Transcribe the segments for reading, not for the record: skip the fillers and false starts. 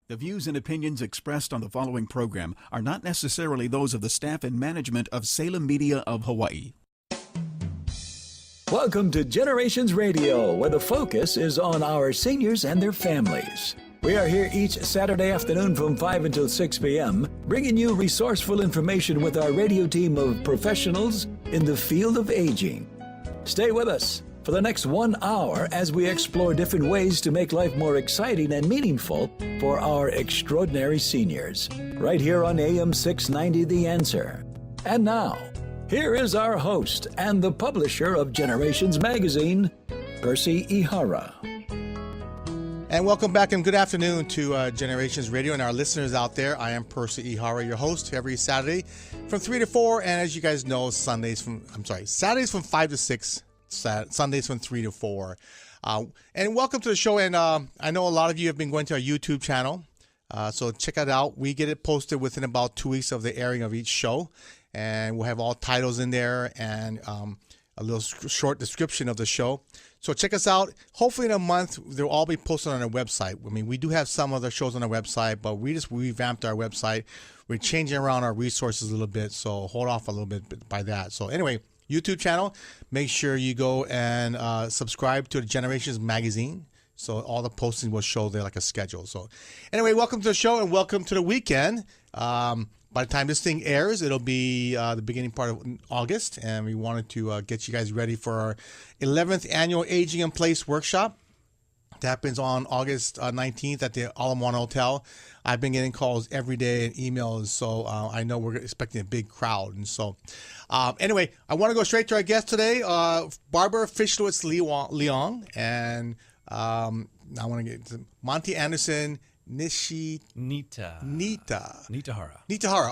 The views and opinions expressed on the following program are not necessarily those of the staff and management of Salem Media of Hawaii. Welcome to Generations Radio, where the focus is on our seniors and their families. We are here each Saturday afternoon from 5 until 6 p.m., bringing you resourceful information with our radio team of professionals in the field of aging. Stay with us for the next 1 hour as we explore different ways to make life more exciting and meaningful for our extraordinary seniors. Right here on AM 690 The Answer. And now, here is our host and the publisher of Generations Magazine, Percy Ihara. And welcome back and good afternoon to Generations Radio and our listeners out there. I am Percy Ihara, your host every Saturday from 3 to 4. And as you guys know, Saturdays from 5 to 6. Sundays from 3 to 4. And welcome to the show. And I know a lot of you have been going to our YouTube channel. So check it out. We get it posted within about 2 weeks of the airing of each show. And we'll have all titles in there and a little short description of the show. So check us out. Hopefully in a month, they'll all be posted on our website. I mean, we do have some other shows on our website, but we just revamped our website. We're changing around our resources a little bit. So hold off a little bit by that. So anyway, YouTube channel, make sure you go and subscribe to the Generations Magazine. So all the postings will show there like a schedule. So anyway, welcome to the show and welcome to the weekend. By the time this thing airs, it'll be the beginning part of August. And we wanted to get you guys ready for our 11th annual Aging in Place workshop. It happens on August 19th at the All-in-One Hotel. I've been getting calls every day and emails, so I know we're expecting a big crowd. And so, anyway, I want to go straight to our guest today, Barbara Leong, and I want to get to Monty Anderson, Nitahara.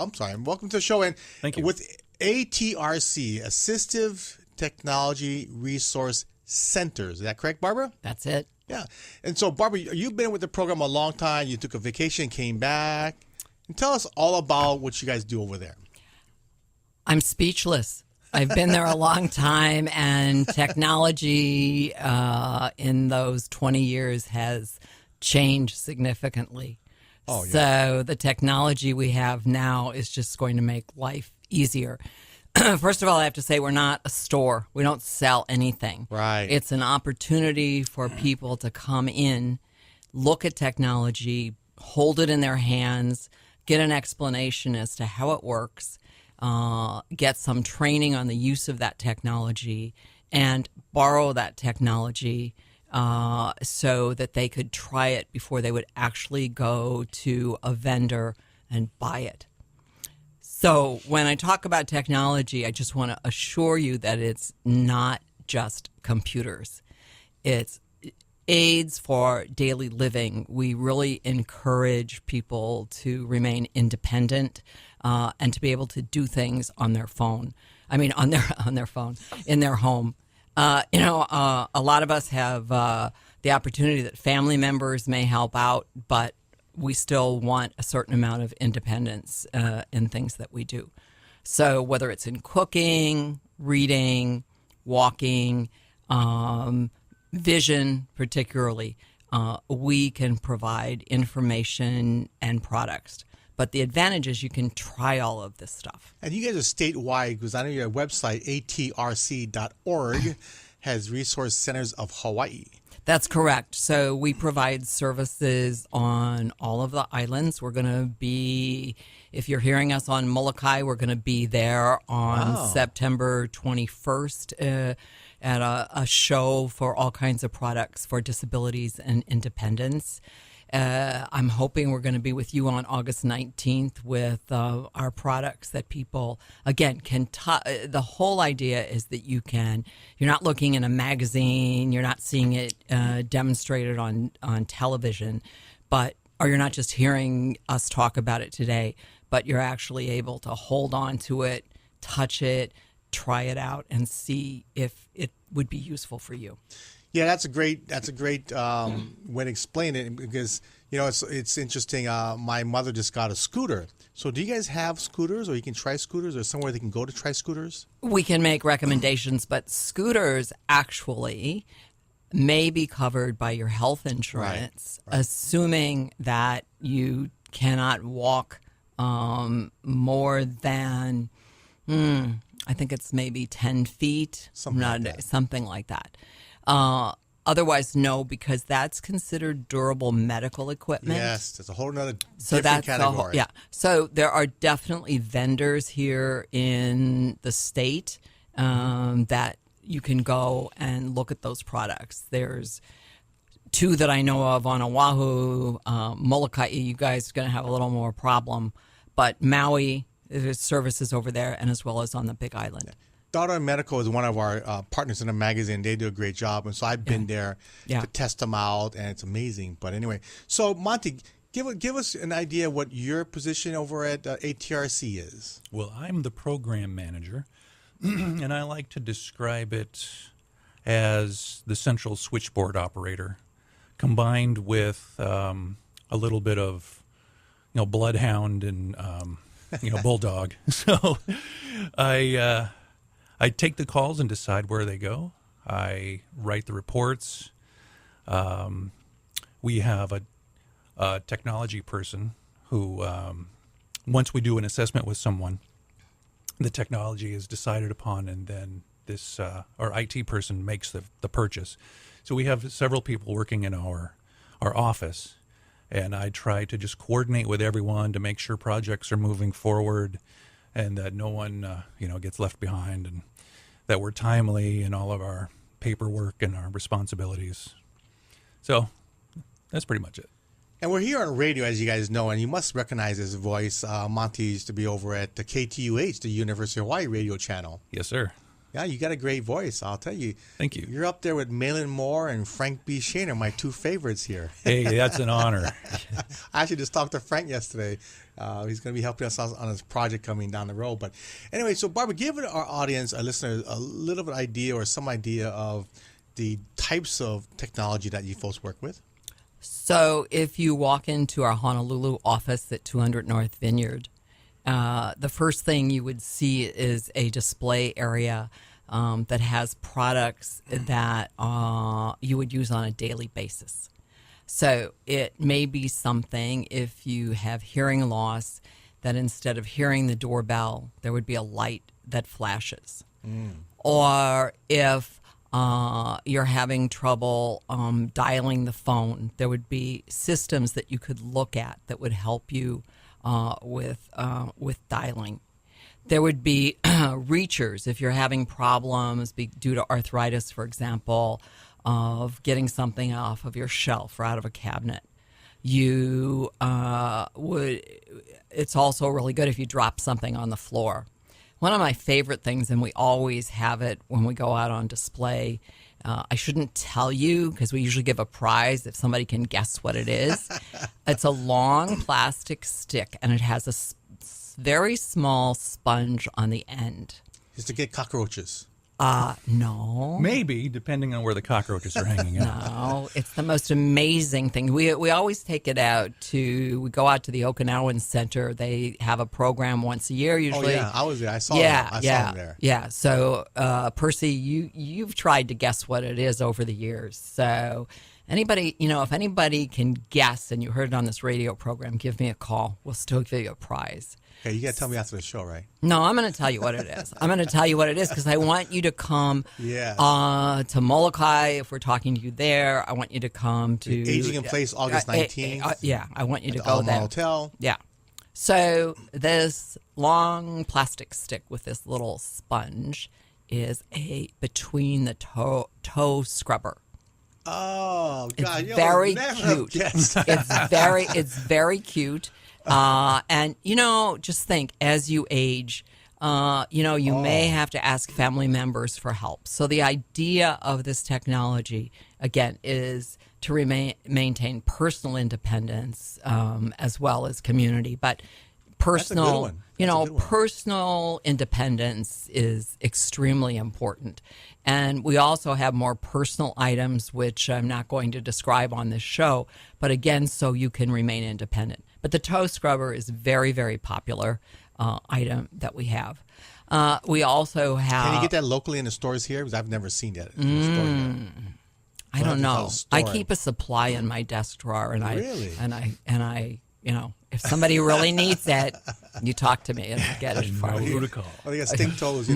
I'm sorry. Welcome to the show. And thank you. With ATRC, Assistive Technology Resource Center. Is that correct, Barbara? That's it. Yeah. And so, Barbara, you've been with the program a long time. You took a vacation, came back. And tell us all about what you guys do over there. I'm speechless. I've been there a long time, and technology in those 20 years has changed significantly. Oh, yeah. So the technology we have now is just going to make life easier. First of all, I have to say we're not a store. We don't sell anything. Right. It's an opportunity for people to come in, look at technology, hold it in their hands, get an explanation as to how it works, get some training on the use of that technology, and borrow that technology so that they could try it before they would actually go to a vendor and buy it. So when I talk about technology, I just want to assure you that it's not just computers. It's aids for daily living. We really encourage people to remain independent and to be able to do things on their phone. I mean, on their phone, in their home. A lot of us have the opportunity that family members may help out, but we still want a certain amount of independence in things that we do. So whether it's in cooking, reading, walking, vision particularly, we can provide information and products. But the advantage is you can try all of this stuff. And you guys are statewide because I know your website, atrc.org, has Resource Centers of Hawaii. That's correct. So we provide services on all of the islands. We're going to be, if you're hearing us on Molokai, we're going to be there on September 21st at a show for all kinds of products for disabilities and independence. I'm hoping we're going to be with you on August 19th with our products that people, again, can the whole idea is that you're not looking in a magazine, you're not seeing it demonstrated on television, or you're not just hearing us talk about it today, but you're actually able to hold on to it, touch it, try it out, and see if it would be useful for you. Yeah, that's a great way to explain it because it's interesting. My mother just got a scooter. So do you guys have scooters, or you can try scooters, or somewhere they can go to try scooters? We can make recommendations, but scooters actually may be covered by your health insurance, right. assuming that you cannot walk more than, I think it's maybe 10 feet, something like that. Otherwise, no, because that's considered durable medical equipment. Yes, that's a whole nother different category. So there are definitely vendors here in the state that you can go and look at those products. There's 2 that I know of on Oahu. Molokai, you guys are going to have a little more problem. But Maui, there's services over there, and as well as on the Big Island. Daughter Medical is one of our partners in the magazine. They do a great job. And so I've been there to test them out, and it's amazing. But anyway, so Monty, give us an idea what your position over at ATRC is. Well, I'm the program manager, and I like to describe it as the central switchboard operator, combined with a little bit of, bloodhound and bulldog. So I take the calls and decide where they go. I write the reports. We have a technology person who, once we do an assessment with someone, the technology is decided upon, and then this our IT person makes the purchase. So we have several people working in our office, and I try to just coordinate with everyone to make sure projects are moving forward, and that no one gets left behind, and that we're timely in all of our paperwork and our responsibilities. So that's pretty much it. And we're here on radio, as you guys know, and you must recognize his voice. Monty used to be over at the KTUH, the University of Hawaii radio channel. Yes, sir. Yeah, you got a great voice, I'll tell you. Thank you. You're up there with Malin Moore and Frank B. Shaner, my 2 favorites here. Hey, that's an honor. I actually just talked to Frank yesterday. He's going to be helping us on his project coming down the road. But anyway, so Barbara, give our audience, our listeners, a little bit idea or some idea of the types of technology that you folks work with. So if you walk into our Honolulu office at 200 North Vineyard, the first thing you would see is a display area that has products that you would use on a daily basis. So it may be something, if you have hearing loss, that instead of hearing the doorbell, there would be a light that flashes. Or if you're having trouble dialing the phone, there would be systems that you could look at that would help you with dialing. There would be reachers if you're having problems due to arthritis, for example, of getting something off of your shelf or out of a cabinet. You it's also really good if you drop something on the floor. One of my favorite things, and we always have it when we go out on display, I shouldn't tell you because we usually give a prize if somebody can guess what it is. It's a long plastic stick, and it has a very small sponge on the end. Is to get cockroaches. No. Maybe, depending on where the cockroaches are hanging out. No, it's the most amazing thing. We always take it out we go out to the Okinawan Center. They have a program once a year usually. Oh, yeah, I was there. I saw them there. Yeah, so Percy, you've tried to guess what it is over the years. So anybody, if anybody can guess and you heard it on this radio program, give me a call. We'll still give you a prize. Okay, you got to tell me after the show, right? No, I'm going to tell you what it is. I'm going to tell you what it is because I want you to come to Molokai if we're talking to you there. I want you to come to Aging in Place August 19th. I want you to at go Alamo there. Hotel. Yeah. So this long plastic stick with this little sponge is a between the toe scrubber. Oh, God. It's very cute. It's very cute. And, just think, as you age, you may have to ask family members for help. So the idea of this technology, again, is to maintain personal independence as well as community. But personal, personal independence is extremely important. And we also have more personal items, which I'm not going to describe on this show, but again, so you can remain independent. But the toe scrubber is a very, very popular item that we have. We also have... Can you get that locally in the stores here? Because I've never seen that in the store yet. I don't know. I keep a supply in my desk drawer, and Really? I if somebody really needs it, you talk to me and I'll get it for you. Who to call. Oh, they got stink toes,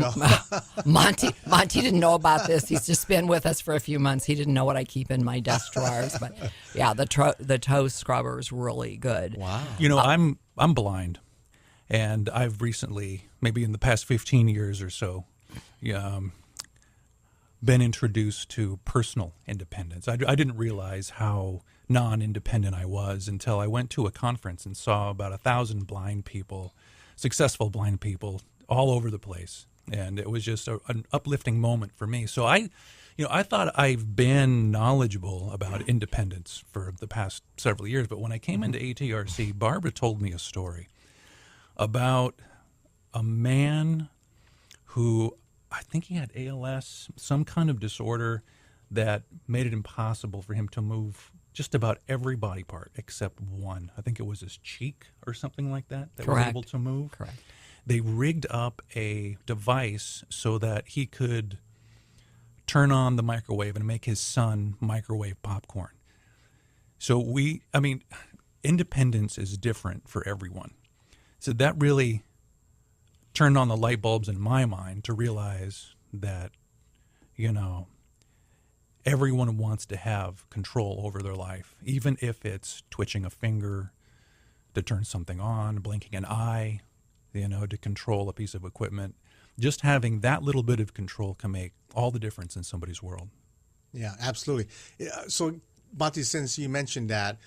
Monty didn't know about this. He's just been with us for a few months. He didn't know what I keep in my desk drawers. But yeah, the toe scrubber is really good. Wow. I'm blind, and I've recently, maybe in the past 15 years or so, been introduced to personal independence. I didn't realize how non-independent I was until I went to a conference and saw about 1,000 blind people, successful blind people, all over the place, and it was just an uplifting moment for me. So I thought I've been knowledgeable about independence for the past several years, but when I came into ATRC, Barbara told me a story about a man who, I think he had ALS, some kind of disorder that made it impossible for him to move just about every body part except one. I think it was his cheek or something like that was able to move. Correct. They rigged up a device so that he could turn on the microwave and make his son microwave popcorn. So independence is different for everyone. So that really turned on the light bulbs in my mind to realize that, everyone wants to have control over their life, even if it's twitching a finger to turn something on, blinking an eye, to control a piece of equipment. Just having that little bit of control can make all the difference in somebody's world. Yeah, absolutely. So, Monty, since you mentioned that,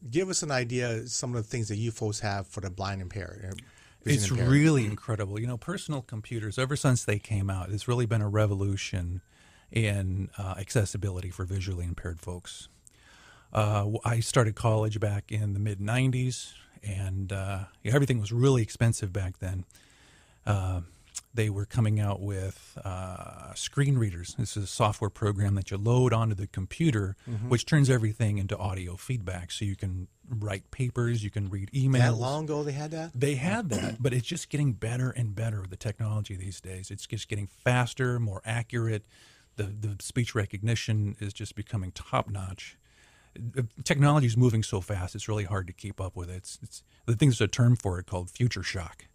give us an idea of some of the things that you folks have for the blind impaired. It's really incredible. Personal computers, ever since they came out, it's really been a revolution in accessibility for visually impaired folks. I started college back in the mid-'90s, and everything was really expensive back then. They were coming out with screen readers. This is a software program that you load onto the computer, which turns everything into audio feedback. So you can write papers, you can read emails. That long ago they had that? They had that, but it's just getting better and better with the technology these days. It's just getting faster, more accurate. The speech recognition is just becoming top-notch. Technology is moving so fast, it's really hard to keep up with it. I think there's a term for it called future shock.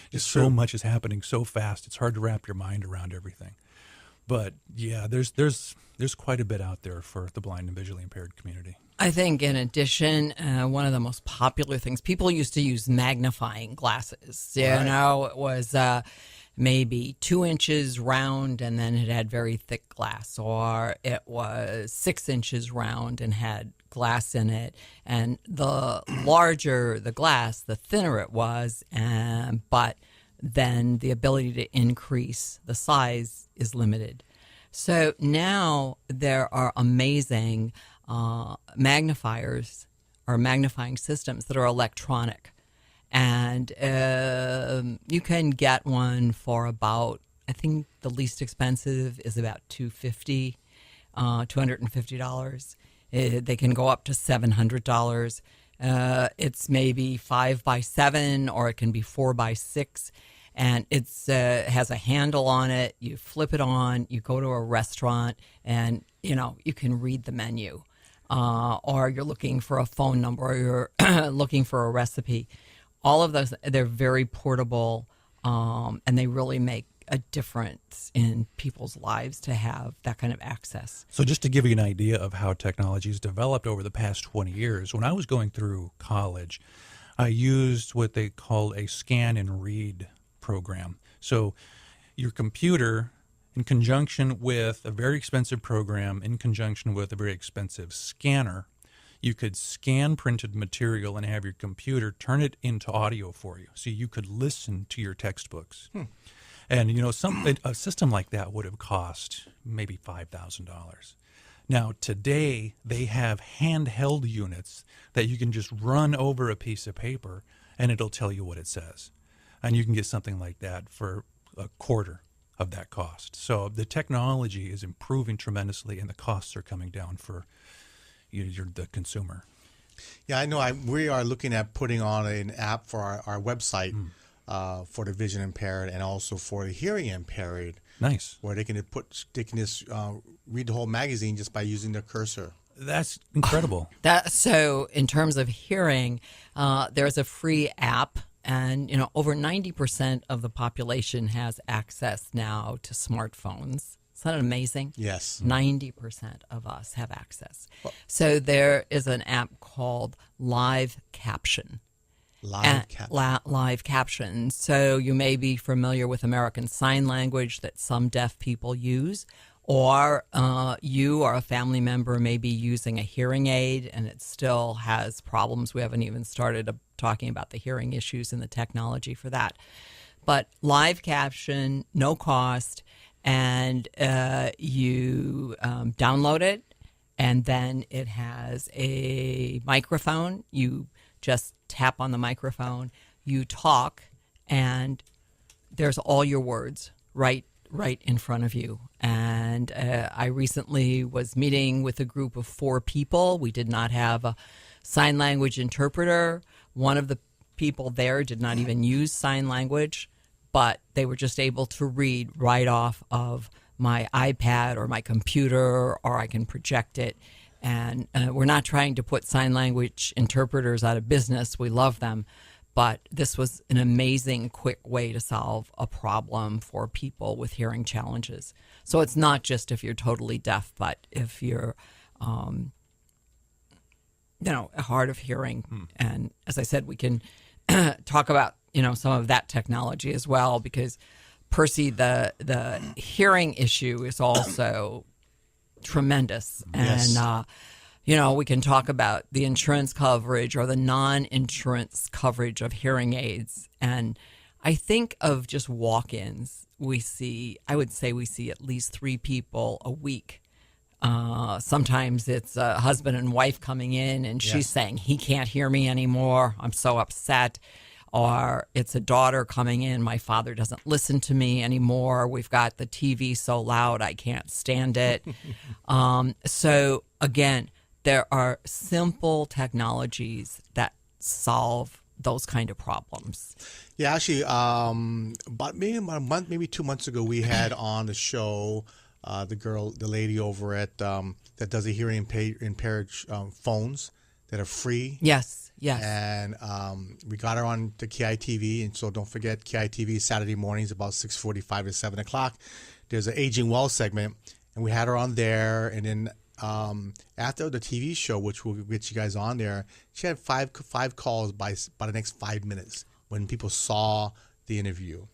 Just so much is happening so fast, it's hard to wrap your mind around everything. But yeah, there's quite a bit out there for the blind and visually impaired community. I think in addition, one of the most popular things, people used to use magnifying glasses. It was maybe 2 inches round and then it had very thick glass, or it was 6 inches round and had glass in it. And the larger the glass, the thinner it was, but then the ability to increase the size is limited. So now there are amazing magnifiers or magnifying systems that are electronic. And you can get one for about, I think the least expensive is about $250. They can go up to $700. It's maybe 5x7 or it can be 4x6. And it's has a handle on it. You flip it on, you go to a restaurant, and you can read the menu. Or you're looking for a phone number, or you're looking for a recipe. All of those, they're very portable, and they really make a difference in people's lives to have that kind of access. So just to give you an idea of how technology has developed over the past 20 years, when I was going through college, I used what they called a scan and read program. So your computer, in conjunction with a very expensive program, in conjunction with a very expensive scanner, you could scan printed material and have your computer turn it into audio for you, so you could listen to your textbooks. And a system like that would have cost maybe $5,000. Now today they have handheld units that you can just run over a piece of paper and it'll tell you what it says, and you can get something like that for a quarter of that cost. So the technology is improving tremendously, and the costs are coming down for you're the consumer. Yeah, I know. We are looking at putting on an app for our website for the vision impaired and also for the hearing impaired. Nice. Where they can just read the whole magazine just by using their cursor. That's incredible. So in terms of hearing, there's a free app, and over 90% of the population has access now to smartphones. Isn't that amazing? Yes. 90% of us have access. So there is an app called Live Caption. Live Caption. So you may be familiar with American Sign Language that some deaf people use, or you or a family member may be using a hearing aid and it still has problems. We haven't even started talking about the hearing issues and the technology for that. But Live Caption, no cost, and you download it, and then it has a microphone. You just tap on the microphone, you talk, and there's all your words right in front of you. And I recently was meeting with a group of 4 people. We did not have a sign language interpreter. One of the people there did not even use sign language, but they were just able to read right off of my iPad or my computer, or I can project it. And we're not trying to put sign language interpreters out of business. We love them. But this was an amazing, quick way to solve a problem for people with hearing challenges. So it's not just if you're totally deaf, but if you're, hard of hearing. And as I said, we can talk about, some of that technology as well, because Percy, the hearing issue is also tremendous. Yes. And, we can talk about the insurance coverage or the non-insurance coverage of hearing aids. And I think of just walk-ins, I would say we see at least 3 people a week. Sometimes it's a husband and wife coming in and she's saying, he can't hear me anymore. I'm so upset. Or it's a daughter coming in. My father doesn't listen to me anymore. We've got the TV so loud, I can't stand it. So again, there are simple technologies that solve those kind of problems. Yeah, actually, about a month, maybe 2 months ago, we had on the show the lady over at that does the hearing impaired phones that are free. Yes. And we got her on the KITV, and so don't forget KITV Saturday mornings about 6:45 to 7 o'clock. There's an Aging Well segment, and we had her on there. And then after the TV show, which will get you guys on there, she had five calls by the next 5 minutes when people saw the interview.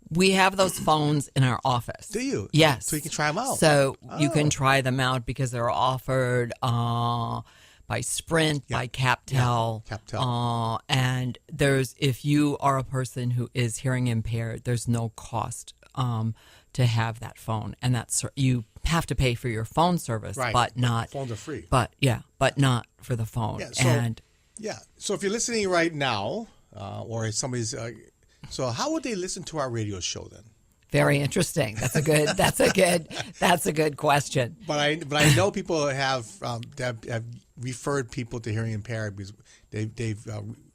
We have those phones in our office. Do you? Yes. So you can try them out. So you can try them out because they're offered by Sprint, by Captel. Yeah, Captel. And if you are a person who is hearing impaired, there's no cost to have that phone. And you have to pay for your phone service, right. but not. Phones are free. But not for the phone. Yeah, so if you're listening right now, or if somebody's, so how would they listen to our radio show then? Very interesting. That's a good question. But I know people have referred people to hearing impaired because they've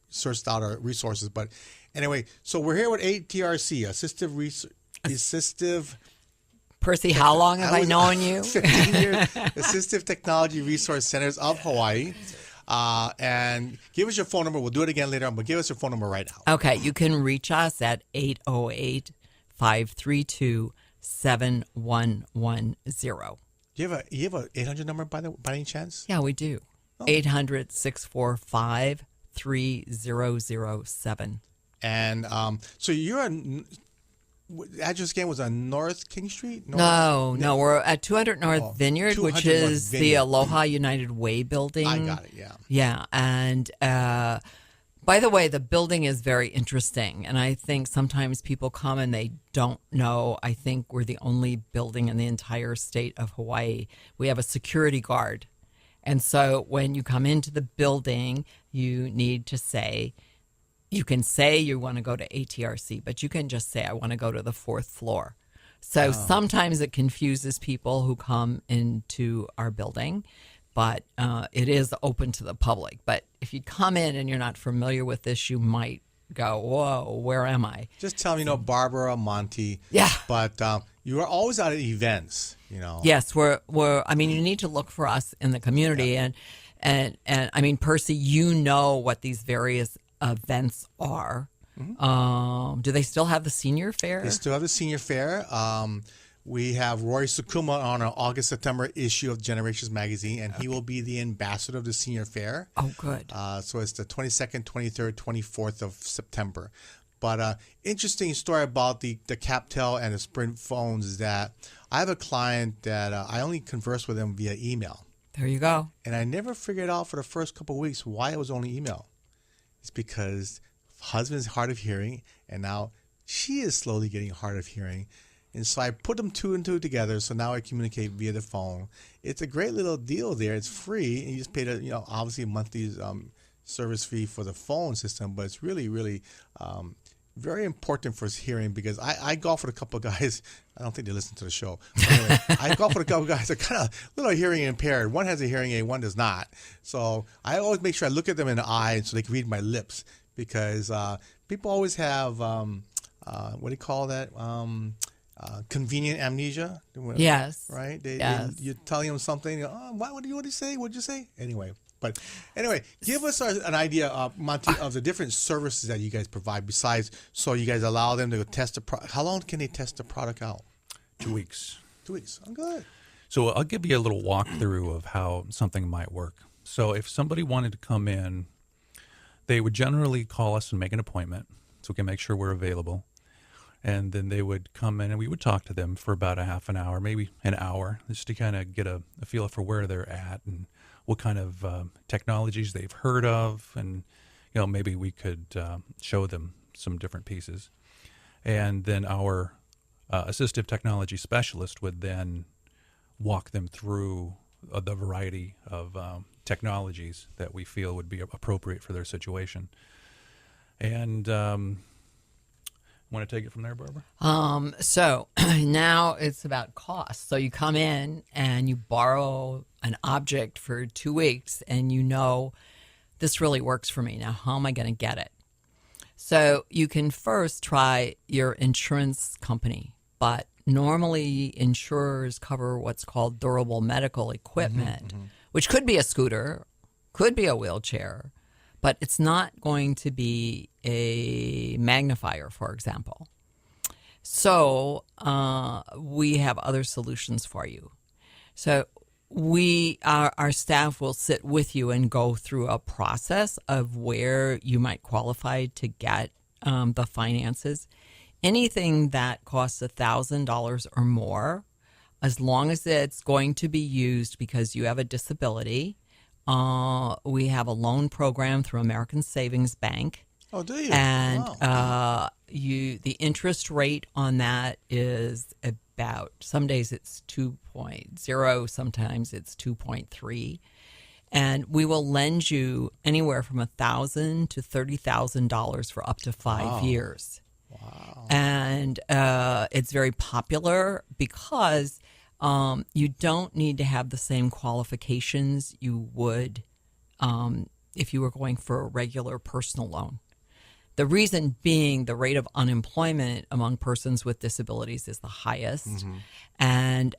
searched out our resources. But anyway, so we're here with ATRC, Assistive. Percy, how long have I known you? 15 years. Assistive Technology Resource Centers of Hawaii. And give us your phone number. We'll do it again later on, but give us your phone number right now. Okay, you can reach us at 808-532-7110. You have a 800 number by any chance? Yeah, we do. 800-645-3007. And so you're address again was on North King Street? No, we're at 200 North Vineyard, 200 which North is Vineyard. the Aloha United Way building. I got it, yeah. Yeah, and by the way, the building is very interesting, and I think sometimes people come and they don't know. I think we're the only building in the entire state of Hawaii. We have a security guard, and so when you come into the building, you need to say, you can say you want to go to ATRC, but you can just say, I want to go to the 4th floor. So sometimes it confuses people who come into our building, but it is open to the public. But if you come in and you're not familiar with this, you might go, whoa, where am I? Just tell them, Barbara, Monty. Yeah. But You are always out at events, Yes, we're. I mean, you need to look for us in the community, and I mean, Percy, you know what these various events are. Do they still have the senior fair? They still have the senior fair. We have Roy Sukuma on our August-September issue of Generations Magazine, and he will be the ambassador of the senior fair. Oh, good. So it's the 22nd, 23rd, 24th of September. But interesting story about the CapTel and the Sprint phones is that I have a client that I only converse with them via email. There you go. And I never figured out for the first couple of weeks why it was only email. It's because husband's hard of hearing, and now she is slowly getting hard of hearing. And so I put them two and two together, so now I communicate via the phone. It's a great little deal there. It's free, and you just pay obviously a monthly service fee for the phone system, but it's really, really very important for his hearing, because I golf with a couple of guys. I don't think they listen to the show. But anyway, I golf with a couple of guys that are kind of a little hearing impaired. One has a hearing aid, one does not. So I always make sure I look at them in the eye so they can read my lips, because people always have, what do you call that? Convenient amnesia. Yes. Right? Yes. You're telling them something. What do you say? What'd you say? Anyway, give us an idea, Monty, of the different services that you guys provide. Besides, so you guys allow them to go test the product. How long can they test the product out? 2 weeks. 2 weeks. I'm good. So I'll give you a little walkthrough of how something might work. So if somebody wanted to come in, they would generally call us and make an appointment so we can make sure we're available. And then they would come in and we would talk to them for about a half an hour, maybe an hour, just to kind of get a feel for where they're at and what kind of technologies they've heard of. And, maybe we could show them some different pieces. And then our assistive technology specialist would then walk them through the variety of technologies that we feel would be appropriate for their situation. And want to take it from there, Barbara? So now it's about cost. So you come in and you borrow an object for 2 weeks, and this really works for me. Now, how am I going to get it? So you can first try your insurance company, but normally insurers cover what's called durable medical equipment, which could be a scooter, could be a wheelchair, but it's not going to be a magnifier, for example. So we have other solutions for you. So our staff will sit with you and go through a process of where you might qualify to get the finances. Anything that costs $1,000 or more, as long as it's going to be used because you have a disability. We have a loan program through American Savings Bank. Oh, do you? And wow. The interest rate on that is about, some days it's 2.0, sometimes it's 2.3. And we will lend you anywhere from $1,000 to $30,000 for up to 5 years. Wow. And it's very popular because you don't need to have the same qualifications you would if you were going for a regular personal loan. The reason being the rate of unemployment among persons with disabilities is the highest. And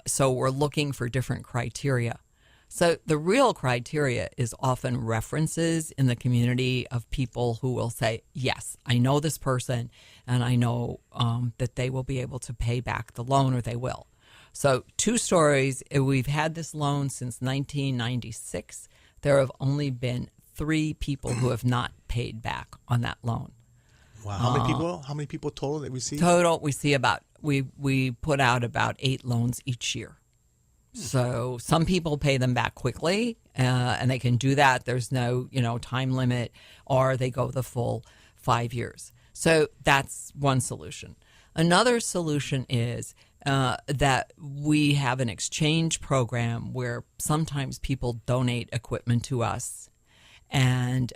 so we're looking for different criteria. So the real criteria is often references in the community of people who will say, yes, I know this person and I know that they will be able to pay back the loan, or they will. So 2 stories, we've had this loan since 1996. There have only been 3 people who have not paid back on that loan. Wow. How many people total that we see? Total, we see we put out about 8 loans each year. So some people pay them back quickly, and they can do that. There's no, time limit, or they go the full 5 years. So that's one solution. Another solution is that we have an exchange program where sometimes people donate equipment to us, and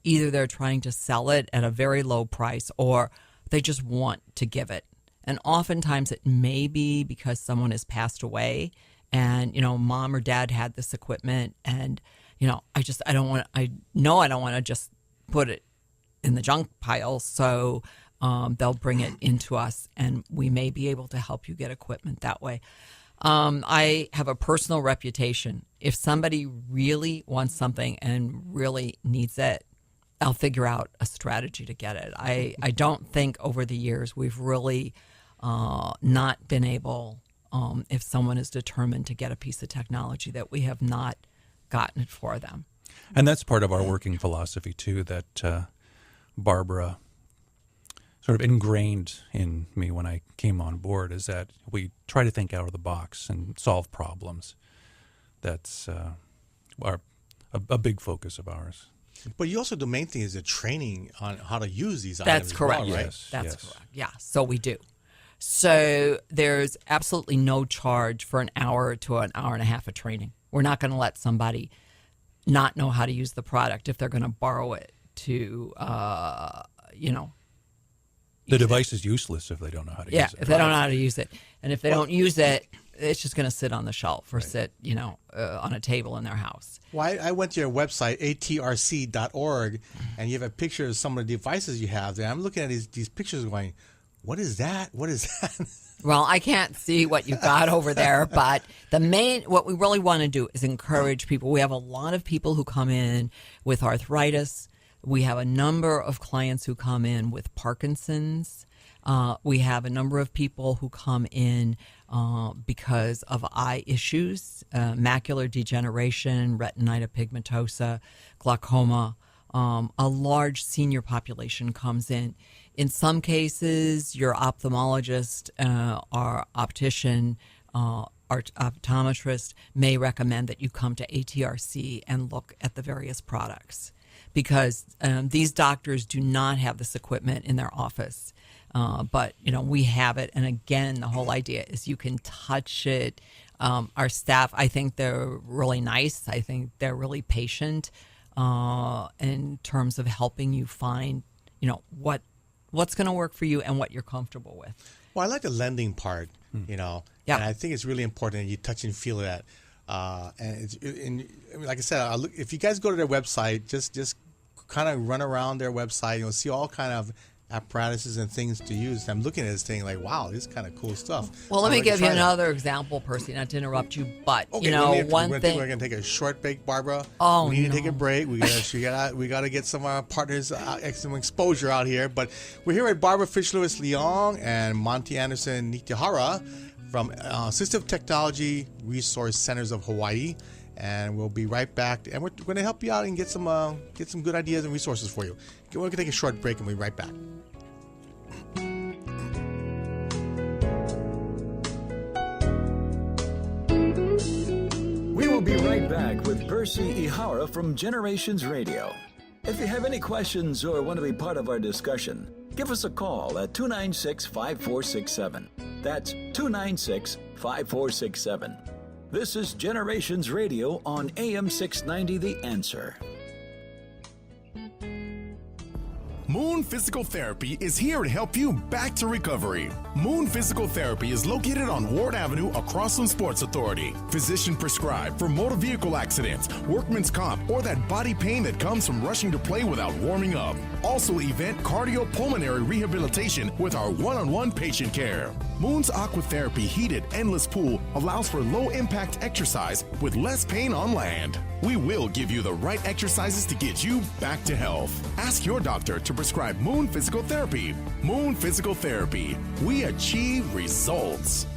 either they're trying to sell it at a very low price or they just want to give it. And oftentimes it may be because someone has passed away and, mom or dad had this equipment and, I don't want to just put it in the junk pile. So they'll bring it into us, and we may be able to help you get equipment that way. I have a personal reputation. If somebody really wants something and really needs it, I'll figure out a strategy to get it. I don't think over the years we've really not been able, if someone is determined to get a piece of technology, that we have not gotten it for them. And that's part of our working philosophy, too, that Barbara sort of ingrained in me when I came on board, is that we try to think out of the box and solve problems. That's a big focus of ours. But you also, the main thing is the training on how to use these items. That's correct. As well, right? Yes, That's yes. correct. Yeah, so we do. So there's absolutely no charge for an hour to an hour and a half of training. We're not going to let somebody not know how to use the product if they're going to borrow it to, The device is useless if they don't know how to use it. if they don't know how to use it. And if they don't use it, it's just going to sit on the shelf or sit, on a table in their house. Well, I went to your website, ATRC.org, and you have a picture of some of the devices you have there. I'm looking at these pictures going, what is that? What is that? Well, I can't see what you've got over there, but what we really want to do is encourage people. We have a lot of people who come in with arthritis. We have a number of clients who come in with Parkinson's. We have a number of people who come in because of eye issues, macular degeneration, retinitis pigmentosa, glaucoma. A large senior population comes in. In some cases, your ophthalmologist or optician or optometrist may recommend that you come to ATRC and look at the various products, because these doctors do not have this equipment in their office. But, we have it. And again, the whole idea is you can touch it. Our staff, I think they're really nice. I think they're really patient in terms of helping you find, what's going to work for you and what you're comfortable with. Well, I like the lending part, Yeah. and I think it's really important that you touch and feel that. And like I said, if you guys go to their website, just kind of run around their website, you'll see all kind of apparatuses and things to use. I'm looking at this thing like, wow, this is kind of cool stuff. Well, let me I'd like to give you try that. another example, Percy, not to interrupt you, but, Okay, one thing. We're going to take a short break, Barbara. Oh, we need no. to take a break. We got to get some of our partners some exposure out here. But we're here with Barbara Leong and Monty Anderson Ihara from Assistive Technology Resource Centers of Hawaii. And we'll be right back. And we're going to help you out and get some good ideas and resources for you. We're going to take a short break and we'll be right back. We will be right back with Percy Ihara from Generations Radio. If you have any questions or want to be part of our discussion, give us a call at 296-5467. That's 296-5467. This is Generations Radio on AM 690 The Answer. Moon Physical Therapy is here to help you back to recovery. Moon Physical Therapy is located on Ward Avenue across from Sports Authority. Physician prescribed for motor vehicle accidents, workman's comp, or that body pain that comes from rushing to play without warming up. Also event cardiopulmonary rehabilitation with our one-on-one patient care. Moon's Aquatherapy heated endless pool allows for low-impact exercise with less pain on land. We will give you the right exercises to get you back to health. Ask your doctor to prescribe Moon Physical Therapy. Moon Physical Therapy. We achieve results.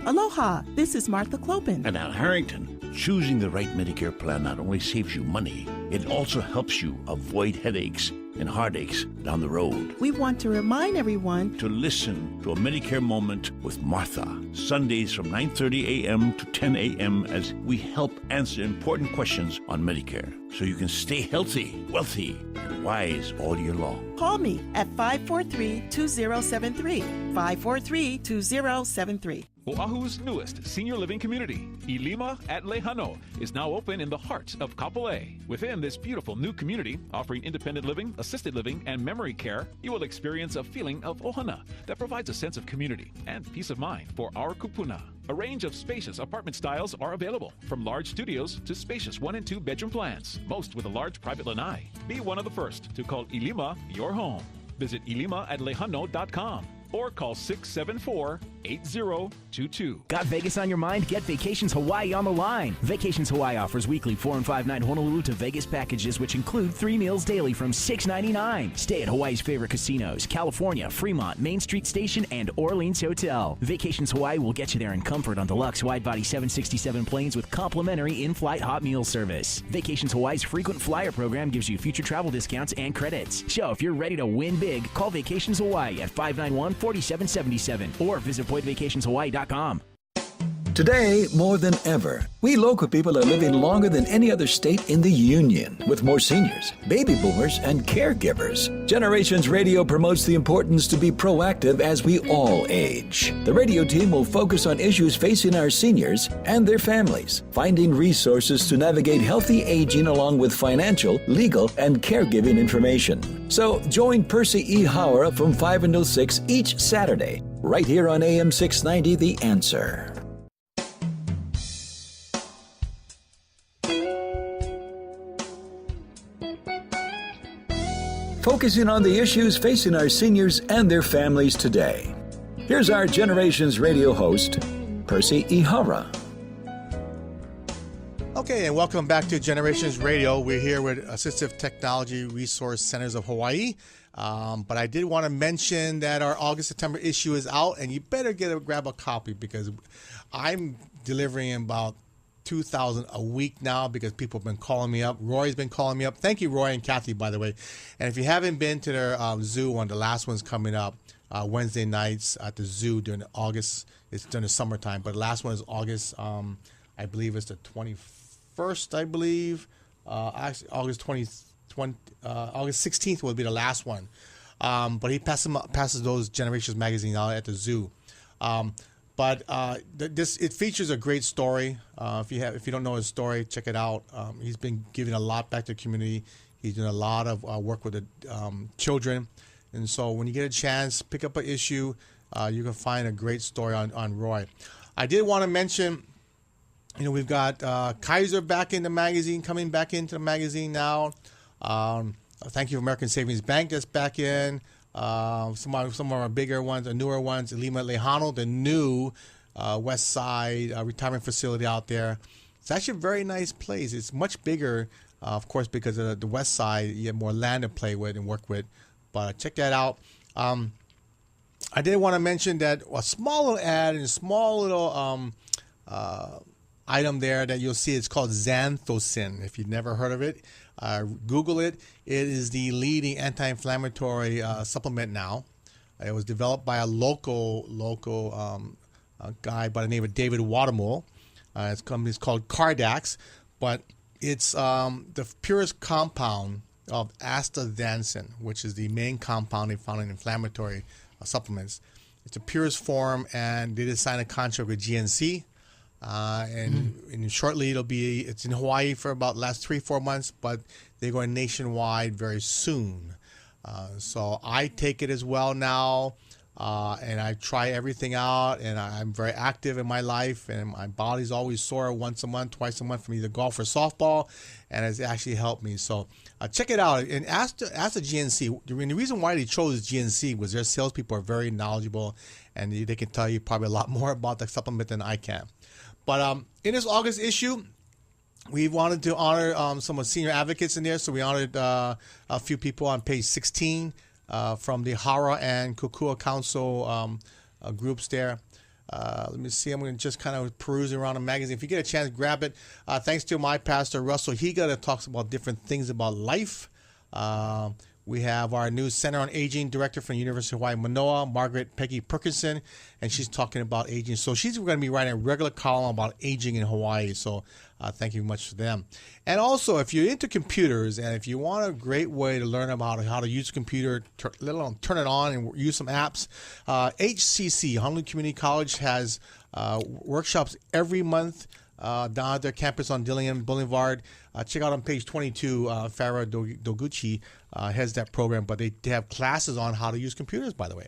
Aloha, this is Martha Clopin. And Al Harrington. Choosing the right Medicare plan not only saves you money, it also helps you avoid headaches and heartaches down the road. We want to remind everyone To listen to a Medicare Moment with Martha, Sundays from 9:30 a.m. to 10 a.m. as we help answer important questions on Medicare so you can stay healthy, wealthy, and wise all year long. call me at 543-2073. 543-2073. Oahu's newest senior living community, Ilima at Lehano, is now open in the heart of Kapolei. Within this beautiful new community, offering independent living, assisted living, and memory care, you will experience a feeling of ohana that provides a sense of community and peace of mind for our kupuna. A range of spacious apartment styles are available, from large studios to spacious 1 and 2 bedroom plans, most with a large private lanai. Be one of the first to call Ilima your home. Visit ilimaAtlehano.com or call 674-8022. Got Vegas on your mind? Get Vacations Hawaii on the line. Vacations Hawaii offers weekly 4 and 5 night Honolulu to Vegas packages, which include 3 meals daily from $6.99. Stay at Hawaii's favorite casinos: California, Fremont, Main Street Station, and Orleans Hotel. Vacations Hawaii will get you there in comfort on deluxe wide-body 767 planes with complimentary in-flight hot meal service. Vacations Hawaii's frequent flyer program gives you future travel discounts and credits. So if you're ready to win big, call Vacations Hawaii at 591-4777 or visit VoidVacationsHawaii.com. Today, more than ever, we local people are living longer than any other state in the Union, with more seniors, baby boomers, and caregivers. Generations Radio promotes the importance to be proactive as we all age. The radio team will focus on issues facing our seniors and their families, finding resources to navigate healthy aging along with financial, legal, and caregiving information. So join Percy Ihara from 5 until 6 each Saturday, right here on AM 690, The Answer. Focusing on the issues facing our seniors and their families today. Here's our Generations Radio host, Percy Ihara. Okay, and welcome back to Generations Radio. We're here with Assistive Technology Resource Centers of Hawaii. But I did want to mention that our August-September issue is out, and you better grab a copy, because I'm delivering about 2,000 a week now, because people have been calling me up. Roy's been calling me up. Thank you, Roy and Kathy, by the way. And if you haven't been to their zoo one, the last one's coming up Wednesday nights at the zoo during August. It's during the summertime, but the last one is August. I believe it's the 21st. I believe actually August 16th will be the last one. But he passes those Generations magazine out at the zoo. But it features a great story. If you don't know his story, check it out. He's been giving a lot back to the community. He's doing a lot of work with the children, and so when you get a chance, pick up an issue. You can find a great story on Roy. I did want to mention, we've got Kaiser back in the magazine, coming back into the magazine now. Thank you, American Savings Bank, that's back in. Some of our bigger ones, the newer ones, Ilima Lehano, the new West Side retirement facility out there. It's actually a very nice place. It's much bigger, of course, because of the West Side. You have more land to play with and work with. But check that out. I did want to mention that a small little ad and a small little item there that you'll see. It's called Xanthocin. If you've never heard of it, Google it. It is the leading anti-inflammatory supplement now. It was developed by a local guy by the name of David Watermole. His company is called Cardax, but it's the purest compound of astaxanthin, which is the main compound they found in inflammatory supplements. It's the purest form, and they did sign a contract with GNC. And shortly it's in Hawaii for about the last 3-4 months, but they're going nationwide very soon. So I take it as well now, and I try everything out, and I'm very active in my life, and my body's always sore once a month, twice a month from either golf or softball, and it's actually helped me. So check it out and ask the GNC. The reason why they chose GNC was their salespeople are very knowledgeable, and they can tell you probably a lot more about the supplement than I can. But in this August issue, we wanted to honor some of senior advocates in there. So we honored a few people on page 16 from the Ihara and Kukua Council groups there. Let me see. I'm going to just kind of peruse around the magazine. If you get a chance, grab it. Thanks to my pastor, Russell Higa, that talks about different things about life. We have our new Center on Aging Director from the University of Hawaii, Manoa, Margaret Peggy Perkinson, and she's talking about aging. So she's going to be writing a regular column about aging in Hawaii. So thank you much for them. And also, if you're into computers and if you want a great way to learn about how to use a computer, let alone turn it on and use some apps, HCC, Honolulu Community College, has workshops every month down at their campus on Dillingham Boulevard. Check out on page 22, Farah Doguchi has that program, but they have classes on how to use computers, by the way.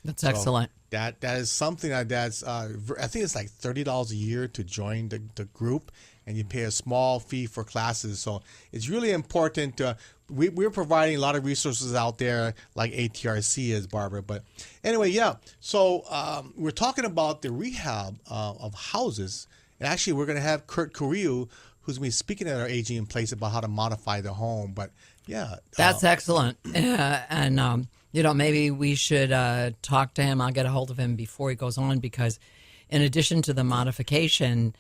That's excellent. That is something that's, I think it's like $30 a year to join the group, and you pay a small fee for classes. So it's really important. We're providing a lot of resources out there like ATRC is, Barbara. But anyway, yeah. So we're talking about the rehab of houses. And actually, we're going to have Kurt Kuriu, who's going to be speaking at our Aging in Place about how to modify the home. But yeah. That's excellent. And, maybe we should talk to him. I'll get a hold of him before he goes on, because in addition to the modification,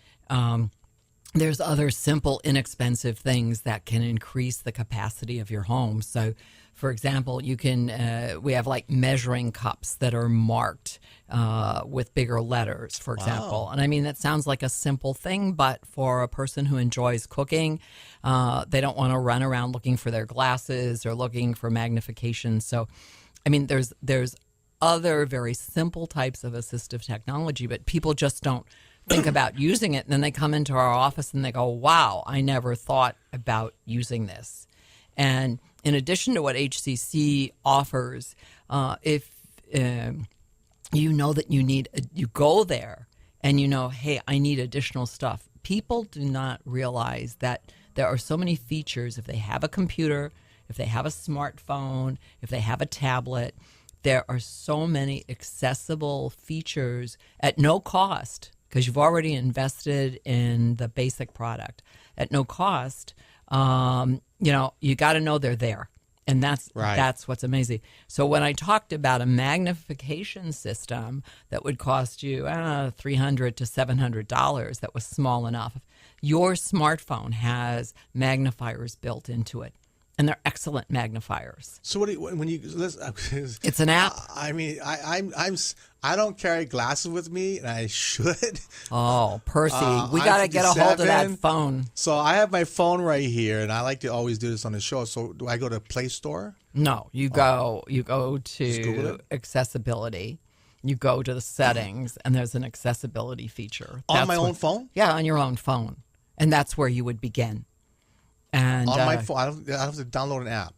there's other simple, inexpensive things that can increase the capacity of your home. So, for example, you can, we have like measuring cups that are marked with bigger letters, for example. And I mean, that sounds like a simple thing, but for a person who enjoys cooking, they don't want to run around looking for their glasses or looking for magnification. So, I mean, there's other very simple types of assistive technology, but people just don't think about using it. And then they come into our office and they go, wow, I never thought about using this. And in addition to what HCC offers, if you know that you go there and you know, hey, I need additional stuff. People do not realize that there are so many features. If they have a computer, if they have a smartphone, if they have a tablet, there are so many accessible features at no cost, because you've already invested in the basic product at no cost. You got to know they're there. And that's what's amazing. So when I talked about a magnification system that would cost you $300 to $700, that was small enough, your smartphone has magnifiers built into it. And they're excellent magnifiers. So when you listen, it's an app. I mean, I don't carry glasses with me, and I should. Oh, Percy, we got to get a hold of that phone. So I have my phone right here, and I like to always do this on the show. So do I go to Play Store? No, you go to accessibility. You go to the settings, and there's an accessibility feature. On my own phone? Yeah, on your own phone, and that's where you would begin. And on my phone, I don't have to download an app.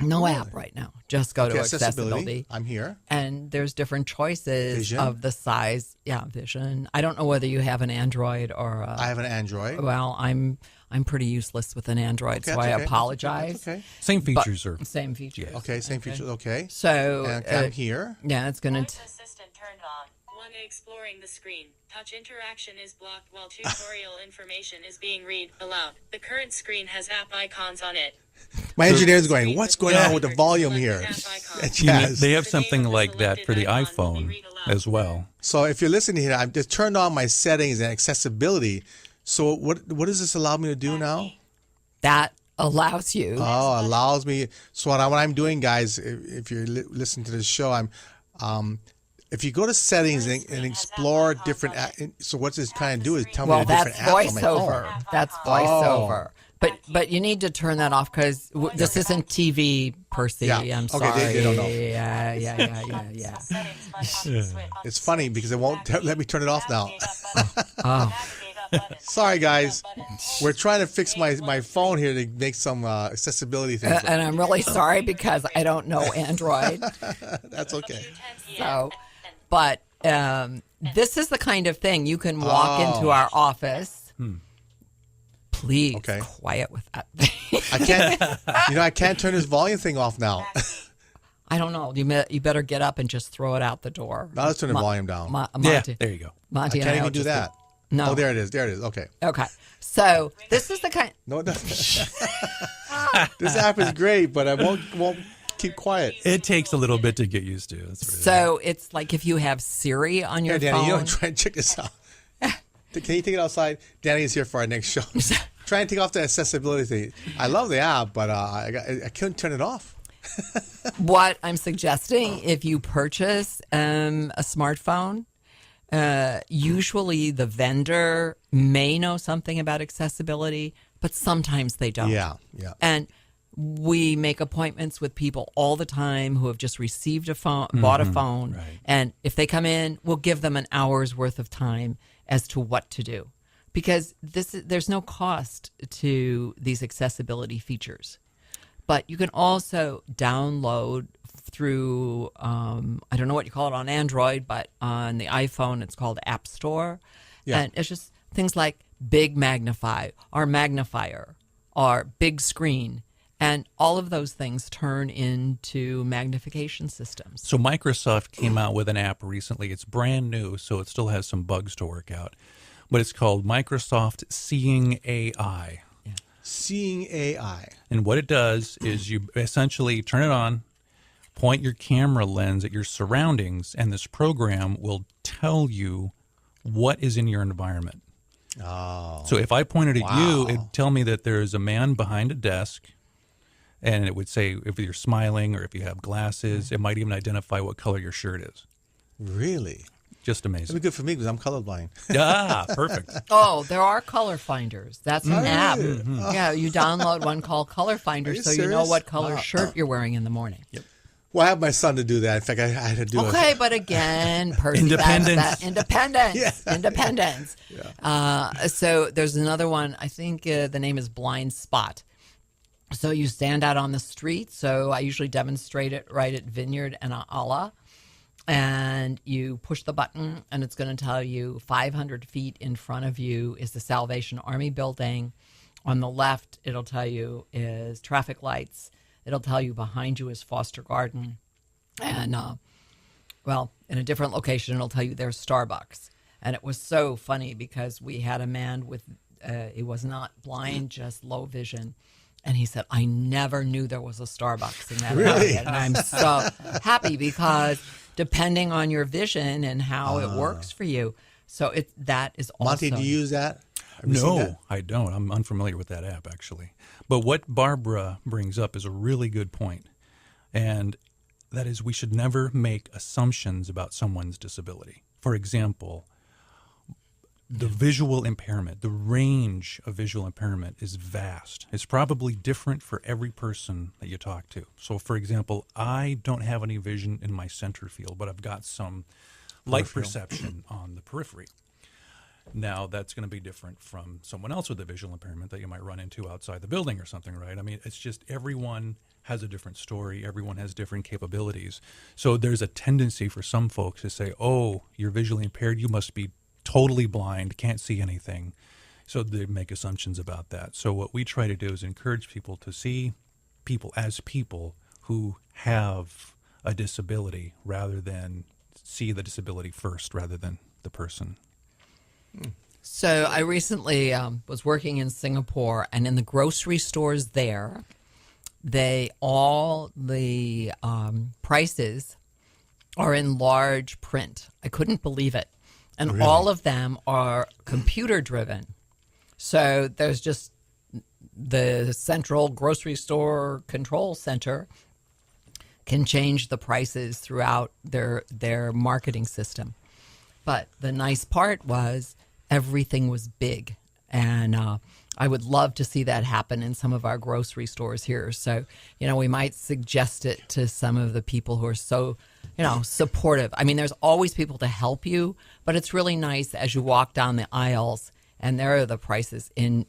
No app right now. Just go to accessibility. I'm here. And there's different choices of the size. Yeah, Vision. I don't know whether you have an Android or I have an Android. Well, I'm pretty useless with an Android, so I apologize. Okay. Same features, sir. Same features. Yeah. Okay, same features. Okay. So and I'm here. Yeah, it's going to. Assistant turned on. One exploring the screen. Touch interaction is blocked while tutorial information is being read aloud. The current screen has app icons on it. My engineer is going, what's going on with the volume here? They have something like that for the iPhone as well. So if you're listening here, I've just turned on my settings and accessibility. So what does this allow me to do now? That allows you. Oh, allows me. So what I'm doing, guys, if you're listening to this show, if you go to settings and explore different, so what this kind of do is tell me the different apps on my phone. That's voiceover. But you need to turn that off because this isn't TV, Percy. Yeah. I'm sorry. Okay, they don't know. Yeah. It's funny because it won't let me turn it off now. Oh. Sorry, guys. We're trying to fix my phone here to make some accessibility things. And I'm really sorry because I don't know Android. That's okay. So, but this is the kind of thing you can walk into our office. Please, quiet with that thing. I can't turn this volume thing off now. I don't know. You better get up and just throw it out the door. Now let's turn the volume down. Monty, there you go. Monty, I can't even do that. No. Oh, there it is. Okay. Okay. So this is the kind. No, it doesn't. This app is great, but I won't keep quiet. It takes a little bit to get used to. So it's like if you have Siri on your Danny, phone. you don't try and check this out. Can you take it outside? Danny is here for our next show. Try and take off the accessibility thing. I love the app, but I couldn't turn it off. What I'm suggesting, if you purchase a smartphone, usually the vendor may know something about accessibility, but sometimes they don't. Yeah. And we make appointments with people all the time who have just received a phone, bought a phone, right. and if they come in, we'll give them an hour's worth of time as to what to do, because there's no cost to these accessibility features. But you can also download through, I don't know what you call it on Android, but on the iPhone it's called App Store. Yeah. And it's just things like Big Magnify or Magnifier or Big Screen. And all of those things turn into magnification systems. So Microsoft came out with an app recently. It's brand new, so it still has some bugs to work out. But it's called Microsoft Seeing AI. Seeing AI. And what it does is you essentially turn it on, point your camera lens at your surroundings, and this program will tell you what is in your environment. Oh. So if I pointed at you, it'd tell me that there's a man behind a desk, and it would say if you're smiling or if you have glasses. It might even identify what color your shirt is. Really? Just That'd amazing. be good for me because I'm colorblind. Ah, perfect. Oh, there are color finders. That's an app. Oh. Yeah, you download one called Color Finder, so you know serious? what color Wow. shirt you're wearing in the morning. Yep. Well, I have my son to do that. In fact, I had to do Okay, but again, Percy, Independence. that's that independence. Yeah. Independence. So there's another one. I think the name is Blind Spot. So you stand out on the street. So I usually demonstrate it right at Vineyard and Allah. And you push the button, and it's going to tell you 500 feet in front of you is the Salvation Army building. On the left, it'll tell you is traffic lights. It'll tell you behind you is Foster Garden. And, in a different location, it'll tell you there's Starbucks. And it was so funny because we had a man with, he was not blind, just low vision. And he said, I never knew there was a Starbucks in that area. And I'm so happy because depending on your vision and how it works for you. So that is also. Monty, do you use that? Have you seen No, that? I don't. I'm unfamiliar with that app, actually. But what Barbara brings up is a really good point. And that is, we should never make assumptions about someone's disability. For example, the visual impairment, the range of visual impairment is vast. It's probably different for every person that you talk to. So, for example, I don't have any vision in my center field, but I've got some light perception on the periphery. Now, that's going to be different from someone else with a visual impairment that you might run into outside the building or something, right? I mean, it's just everyone has a different story. Everyone has different capabilities. So there's a tendency for some folks to say, oh, you're visually impaired, you must be totally blind, can't see anything. So they make assumptions about that. So what we try to do is encourage people to see people as people who have a disability rather than see the disability first rather than the person. So I recently was working in Singapore, and in the grocery stores there, all the prices are in large print. I couldn't believe it. And Really? all of them are computer driven. So there's just the central grocery store control center can change the prices throughout their marketing system. But the nice part was everything was big. And I would love to see that happen in some of our grocery stores here. So, we might suggest it to some of the people who are so, supportive. I mean, there's always people to help you, but it's really nice as you walk down the aisles and there are the prices in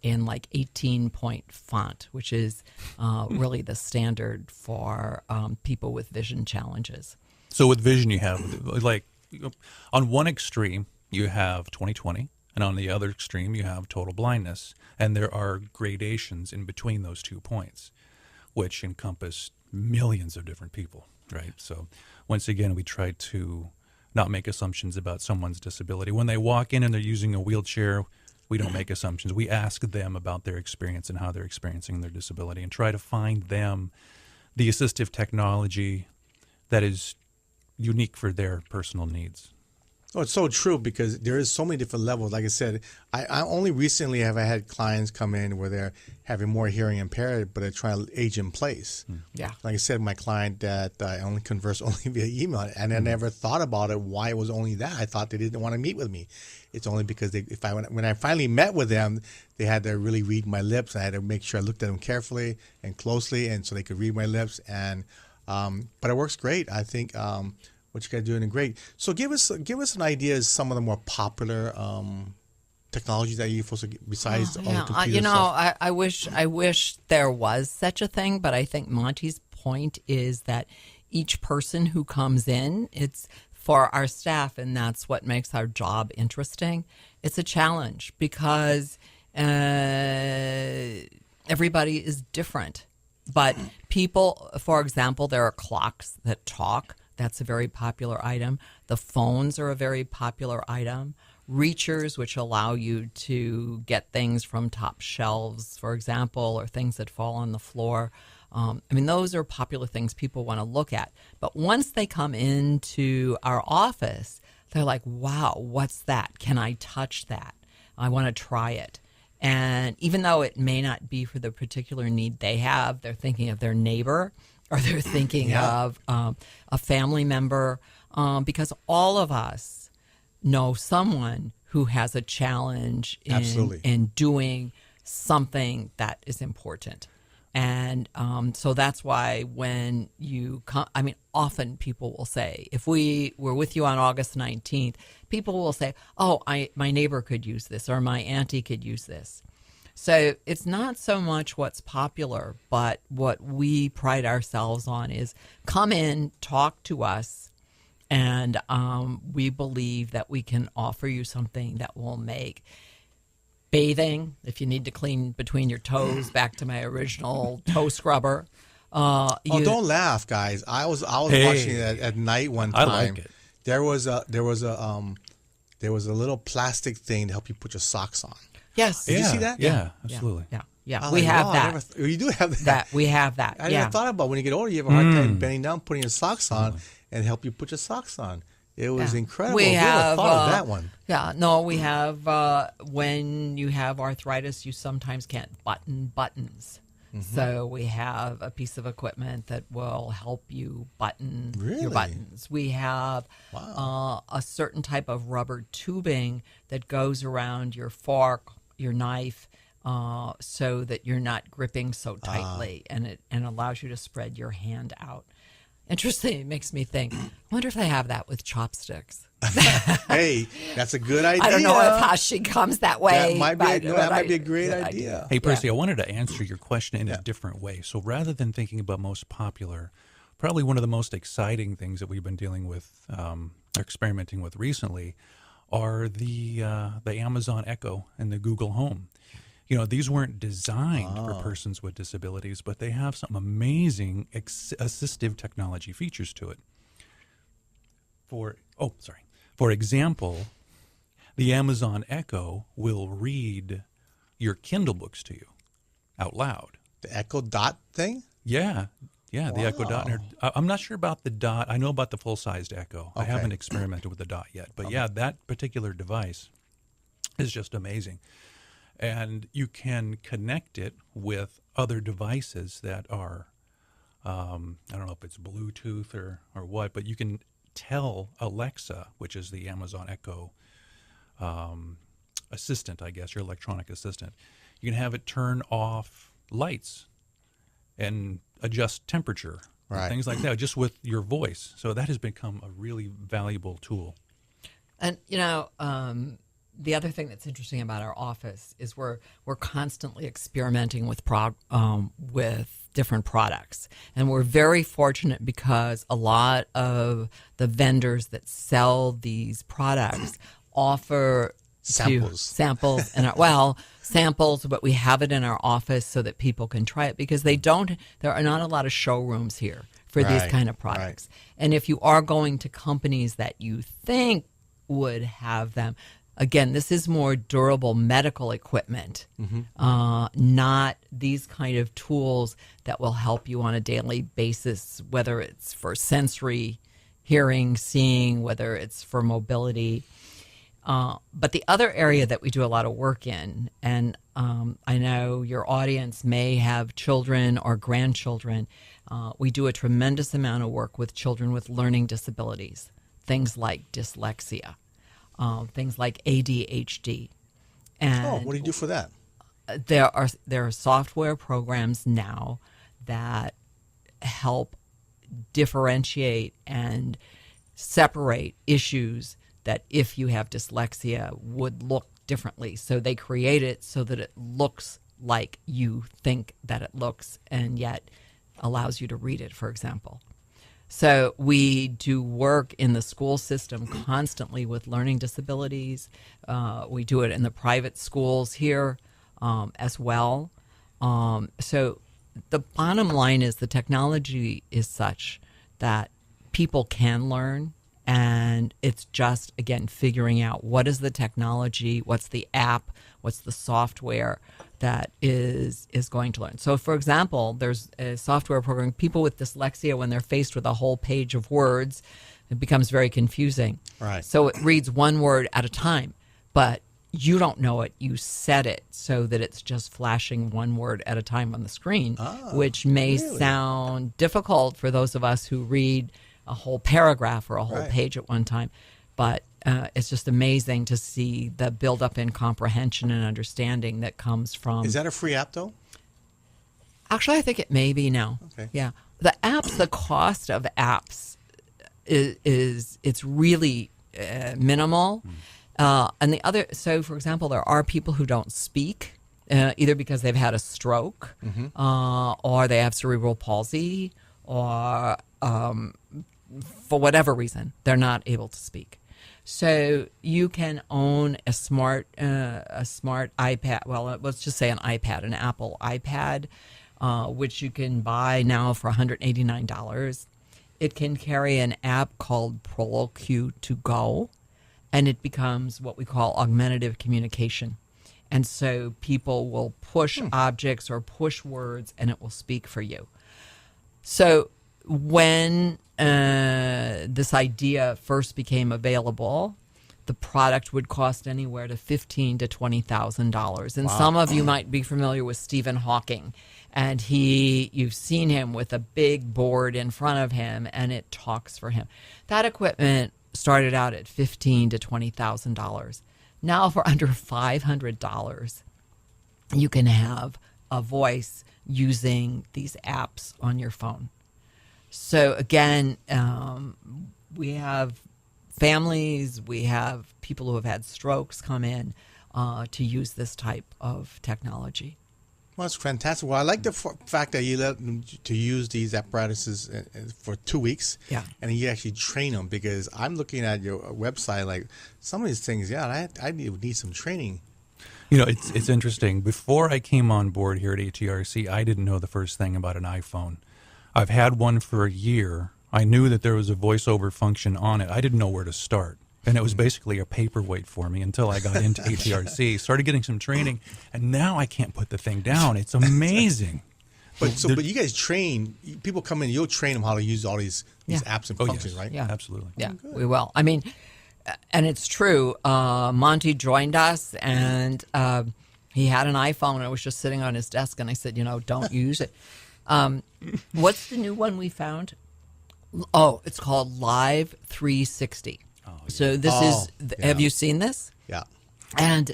like 18-point font, which is really the standard for people with vision challenges. So with vision, you have, like, on one extreme, you have 20/20, and on the other extreme, you have total blindness. And there are gradations in between those 2 points, which encompass millions of different people, right? So once again, we try to not make assumptions about someone's disability. When they walk in and they're using a wheelchair, we don't make assumptions. We ask them about their experience and how they're experiencing their disability and try to find them the assistive technology that is unique for their personal needs. Oh, it's so true because there is so many different levels. Like I said, I only recently have I had clients come in where they're having more hearing impaired, but they're trying to age in place. Yeah. Like I said, my client that I only converse only via email, and I never thought about it. Why it was only that? I thought they didn't want to meet with me. It's only because when I finally met with them, they had to really read my lips. I had to make sure I looked at them carefully and closely, and so they could read my lips. And but it works great. I think. What you guys are doing great. So give us an idea of some of the more popular technologies that you're supposed to get besides all the computer stuff. I wish there was such a thing, but I think Monty's point is that each person who comes in, it's for our staff, and that's what makes our job interesting. It's a challenge because everybody is different. But people, for example, there are clocks that talk. That's a very popular item. The phones are a very popular item. Reachers, which allow you to get things from top shelves, for example, or things that fall on the floor. Those are popular things people want to look at. But once they come into our office, they're like, wow, what's that? Can I touch that? I want to try it. And even though it may not be for the particular need they have, they're thinking of their neighbor, or they're thinking of a family member, because all of us know someone who has a challenge in doing something that is important. And so that's why when you come, often people will say, if we were with you on August 19th, people will say, oh, my neighbor could use this, or my auntie could use this. So it's not so much what's popular, but what we pride ourselves on is come in, talk to us, and we believe that we can offer you something that will make bathing, if you need to clean between your toes, back to my original toe scrubber. Don't laugh, guys. I was watching it at night one time. I like it. There was a little plastic thing to help you put your socks on. Yes. Did you see that? Yeah, absolutely. Yeah. We have that. You do have that. We have that. I never thought about when you get older, you have a hard time bending down, putting your socks on, and help you put your socks on. It was incredible. We have thought of that one. Yeah, no, we have when you have arthritis, you sometimes can't button buttons. Mm-hmm. So we have a piece of equipment that will help you button your buttons. We have a certain type of rubber tubing that goes around your fork, your knife, so that you're not gripping so tightly, and it allows you to spread your hand out. Interesting. It makes me think, I wonder if they have that with chopsticks. Hey, that's a good idea. I don't know if Hashi comes that way. That might be a great idea. Hey, Percy, I wanted to answer your question in a different way. So rather than thinking about most popular, probably one of the most exciting things that we've been dealing with, or experimenting with recently, are the Amazon Echo and the Google Home. You know, these weren't designed for persons with disabilities, but they have some amazing assistive technology features to it. For example, the Amazon Echo will read your Kindle books to you out loud. The Echo Dot thing? Yeah, the Echo Dot. I'm not sure about the Dot. I know about the full-sized Echo. I haven't experimented with the Dot yet. But that particular device is just amazing. And you can connect it with other devices that are, I don't know if it's Bluetooth or what, but you can tell Alexa, which is the Amazon Echo assistant, I guess, your electronic assistant. You can have it turn off lights and adjust temperature, and things like that, just with your voice. So that has become a really valuable tool. And, the other thing that's interesting about our office is we're constantly experimenting with different products, and we're very fortunate because a lot of the vendors that sell these products offer samples, but we have it in our office so that people can try it because there are not a lot of showrooms here for these kind of products. And if you are going to companies that you think would have them, again, this is more durable medical equipment, not these kind of tools that will help you on a daily basis, whether it's for sensory hearing, seeing, whether it's for mobility. But the other area that we do a lot of work in, and I know your audience may have children or grandchildren, we do a tremendous amount of work with children with learning disabilities, things like dyslexia, things like ADHD. And what do you do for that? There are software programs now that help differentiate and separate issues that, if you have dyslexia, would look differently. So they create it so that it looks like you think that it looks, and yet allows you to read it, for example. So we do work in the school system constantly with learning disabilities. We do it in the private schools here as well. So the bottom line is the technology is such that people can learn, and it's just, again, figuring out what is the technology, what's the app, what's the software that is going to learn. So, for example, there's a software program. People with dyslexia, when they're faced with a whole page of words, it becomes very confusing. Right. So it reads one word at a time, but you don't know it. You set it so that it's just flashing one word at a time on the screen, which may sound difficult for those of us who read a whole paragraph or a whole page at one time. But it's just amazing to see the buildup in comprehension and understanding that comes from. Is that a free app, though? Actually, I think it may be now. Okay. Yeah. The apps, the cost of apps is it's really minimal. And the other, so for example, there are people who don't speak, either because they've had a stroke, or they have cerebral palsy, or for whatever reason, they're not able to speak. So you can own a smart iPad. Well, let's just say an iPad, an Apple iPad, which you can buy now for $189. It can carry an app called ProQ to Go, and it becomes what we call augmentative communication. And so people will push objects or push words, and it will speak for you. So when this idea first became available, the product would cost anywhere to $15,000 to $20,000. And some of you might be familiar with Stephen Hawking, and you've seen him with a big board in front of him, and it talks for him. That equipment started out at $15,000 to $20,000. Now, for under $500, you can have a voice using these apps on your phone. So again, we have families, we have people who have had strokes come in to use this type of technology. Well, that's fantastic. Well, I like the fact that you let them to use these apparatuses for 2 weeks. Yeah. And you actually train them, because I'm looking at your website, like some of these things, I need some training. You know, it's interesting. Before I came on board here at ATRC, I didn't know the first thing about an iPhone. I've had one for a year. I knew that there was a voiceover function on it. I didn't know where to start. And it was basically a paperweight for me until I got into ATRC, started getting some training, and now I can't put the thing down. It's amazing. But you guys train, people come in, you'll train them how to use all these apps and functions, right? Yeah, absolutely. Yeah, we will. I mean, and it's true. Monty joined us, and he had an iPhone, and it was just sitting on his desk, and I said, don't use it. What's the new one we found? Oh, it's called Live 360. So this have you seen this? Yeah. And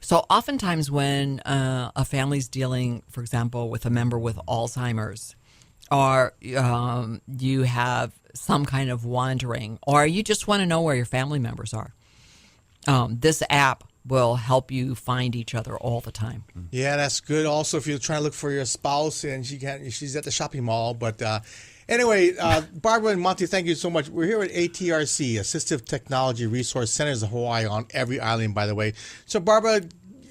so oftentimes when a family's dealing, for example, with a member with Alzheimer's, or you have some kind of wandering, or you just want to know where your family members are, this app will help you find each other all the time. Yeah, that's good. Also, if you're trying to look for your spouse and she's at the shopping mall. But anyway, Barbara and Monty, thank you so much. We're here at ATRC, Assistive Technology Resource Center in Hawaii, on every island, by the way. So, Barbara,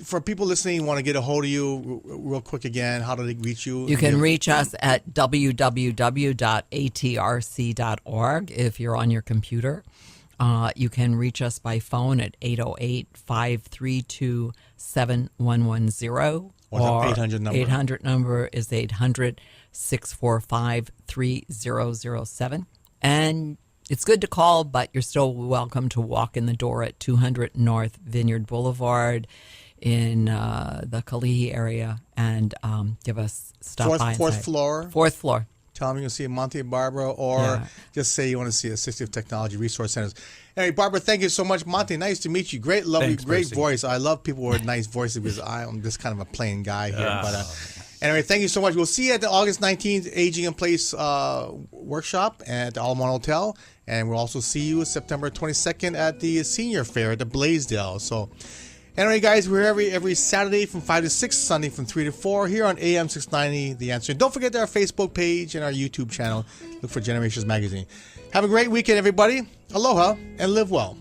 for people listening, want to get a hold of you real quick again, how do they reach you? You can reach us at www.atrc.org if you're on your computer. You can reach us by phone at 808-532-7110. Or the 800 number. 800 number is 800-645-3007. And it's good to call, but you're still welcome to walk in the door at 200 North Vineyard Boulevard in the Kalihi area and give us stop by. Fourth floor. Fourth floor. Tell them you can see Monty and Barbara, or just say you want to see Assistive Technology Resource Centers. Anyway, Barbara, thank you so much. Monty, nice to meet you. Great, lovely, Thanks, great Percy. voice. I love people with nice voices because I'm just kind of a plain guy here. Anyway, thank you so much. We'll see you at the August 19th Aging in Place workshop at the Almond Hotel. And we'll also see you September 22nd at the Senior Fair at the Blaisdell. So, anyway, guys, we're every Saturday from 5 to 6, Sunday from 3 to 4 here on AM 690, The Answer. And don't forget our Facebook page and our YouTube channel. Look for Generations Magazine. Have a great weekend, everybody. Aloha and live well.